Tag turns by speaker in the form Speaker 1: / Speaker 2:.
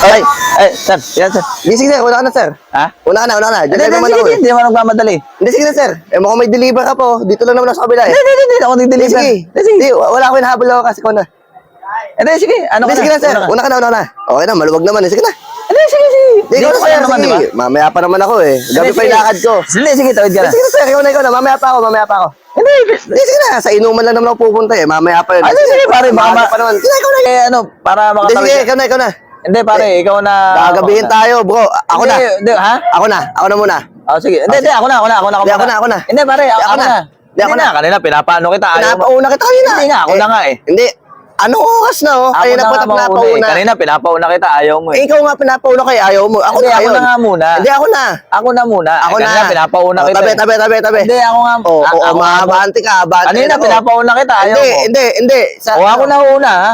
Speaker 1: Sir. Yan, sir.
Speaker 2: Sige, sir. Una ka na, sir.
Speaker 1: Ha?
Speaker 2: Una ka na. Diyan
Speaker 1: Hindi,
Speaker 2: naman
Speaker 1: sige,
Speaker 2: ako eh.
Speaker 1: hindi naman nagmamadali.
Speaker 2: Hindi, sige na, sir. Mukhang may deliver ka po. Dito lang naman ako sa kabila eh.
Speaker 1: Hindi ako nag-deliver.
Speaker 2: Sige.
Speaker 1: Sige.
Speaker 2: Hindi, wala ako hinahabol ako kasi ko na.
Speaker 1: Hindi, sige. Ano
Speaker 2: Hindi,
Speaker 1: ka
Speaker 2: sige na, sir.
Speaker 1: Una ka.
Speaker 2: Una ka na. Okay na, maluwag naman eh. Sige na.
Speaker 1: Hindi, sige.
Speaker 2: Hindi, ikaw na,
Speaker 1: Dito ka
Speaker 2: sir.
Speaker 1: naman,
Speaker 2: Sige.
Speaker 1: di ba?
Speaker 2: Mamaya pa naman ako eh. Gabi pa yung lakad ko.
Speaker 1: Sige, tawid ka na.
Speaker 2: Sige na, sir. Ikaw na. Mamaya pa ako.
Speaker 1: Hindi.
Speaker 2: Hindi, sige na. Sa inuman lang naman ako pupunta eh. Mamaya pa yun.
Speaker 1: Ay, sige, pare.
Speaker 2: Maaga pa naman. Sige, ikaw na.
Speaker 1: Ano, para
Speaker 2: Hindi,
Speaker 1: makatawid.
Speaker 2: sige. Ikaw na.
Speaker 1: Hindi, pare. Ikaw na.
Speaker 2: Gagabihin tayo, bro. Ako na.
Speaker 1: Hindi, ha?
Speaker 2: Ako na muna.
Speaker 1: Oh, sige. Hindi, ako na.
Speaker 2: Hindi, ako na.
Speaker 1: Hindi, pare. Ako na.
Speaker 2: Hindi, ako na.
Speaker 1: Kanina, pinapaano kita. Ayaw mo.
Speaker 2: Pinapauna kita kanina.
Speaker 1: Hindi nga, ako na nga eh.
Speaker 2: Hindi. Anong oras na oh?
Speaker 1: Ako
Speaker 2: Kanina
Speaker 1: na
Speaker 2: pa
Speaker 1: nga mauna eh.
Speaker 2: pinapauna.
Speaker 1: Kanina, pinapauna kita. Ayaw mo
Speaker 2: Eh,
Speaker 1: eh.
Speaker 2: ikaw nga pinapauna kay ayaw mo. Ako
Speaker 1: Hindi,
Speaker 2: na
Speaker 1: ako
Speaker 2: yun.
Speaker 1: na nga muna.
Speaker 2: Hindi, ako na.
Speaker 1: Ako na muna.
Speaker 2: Ako na.
Speaker 1: Kanina, pinapauna
Speaker 2: Oh,
Speaker 1: kita.
Speaker 2: tabi.
Speaker 1: Hindi, ako nga.
Speaker 2: Oo,
Speaker 1: ako nga
Speaker 2: abante ka. Abante
Speaker 1: Kanina,
Speaker 2: ako.
Speaker 1: pinapauna kita. Ayaw mo.
Speaker 2: Hindi.
Speaker 1: O, ako na una, ha?